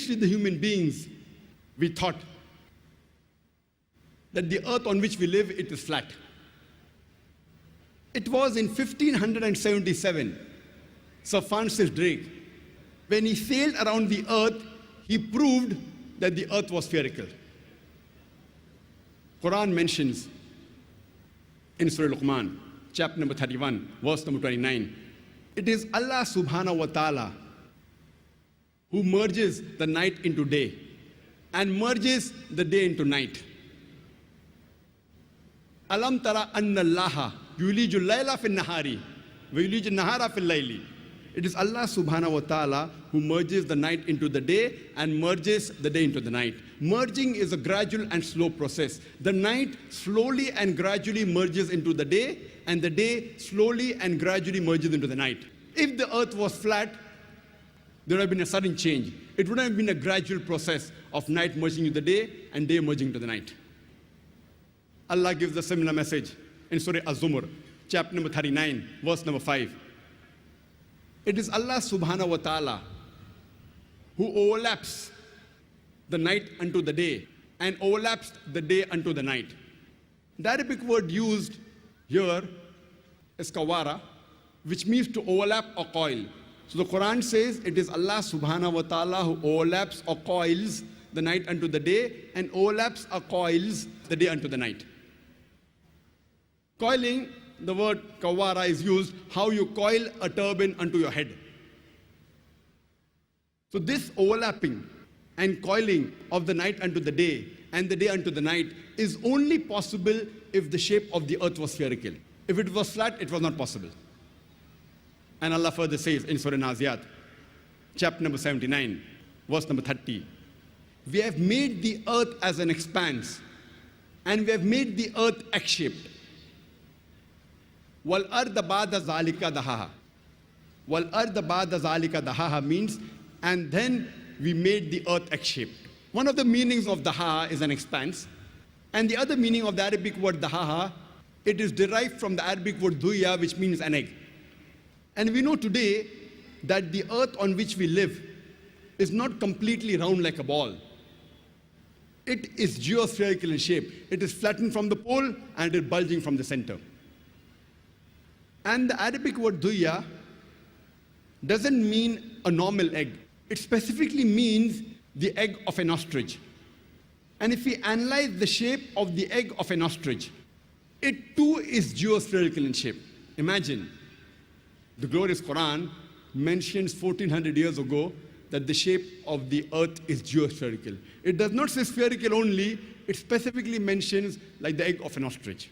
especially the human beings, we thought that the earth on which we live, it is flat. It was in 1577, Sir Francis Drake, when he sailed around the earth, he proved that the earth was spherical. Quran mentions in Surah Luqman, chapter number 31, verse number 29, it is Allah subhanahu wa ta'ala who merges the night into day and merges the day into night. Alam tara anna Allaha yuliju layla fil nahari wa yuliju nahara fil layli. It is Allah subhanahu wa ta'ala who merges the night into the day and merges the day into the night. Merging is a gradual and slow process. The night slowly and gradually merges into the day, and the day slowly and gradually merges into the night. If the earth was flat, there would have been a sudden change. It would have been a gradual process of night merging into the day and day merging into the night. Allah gives a similar message in Surah Az-Zumar, chapter number 39, verse number 5. It is Allah subhanahu wa ta'ala who overlaps the night unto the day and overlaps the day unto the night. The Arabic word used here is kawara, which means to overlap or coil. So the Quran says it is Allah subhanahu wa ta'ala who overlaps or coils the night unto the day and overlaps or coils the day unto the night. Coiling, the word kawara is used, how you coil a turban unto your head. So this overlapping and coiling of the night unto the day and the day unto the night is only possible if the shape of the earth was spherical. If it was flat, it was not possible. And Allah further says in Surah Naziyat, chapter number 79, verse number 30, we have made the earth as an expanse, and we have made the earth X-shaped. Wal arda ba'da zalika dahaha. Wal arda ba'da zalika dahaha means, and then we made the earth X-shaped. One of the meanings of daha is an expanse, and the other meaning of the Arabic word dahaha, it is derived from the Arabic word duya, which means an egg. And we know today that the earth on which we live is not completely round like a ball. It is geospherical in shape. It is flattened from the pole and it is bulging from the center. And the Arabic word duya doesn't mean a normal egg. It specifically means the egg of an ostrich. And if we analyze the shape of the egg of an ostrich, it too is geospherical in shape. Imagine, the glorious Quran mentions 1400 years ago that the shape of the earth is geospherical. It does not say spherical only, it specifically mentions like the egg of an ostrich.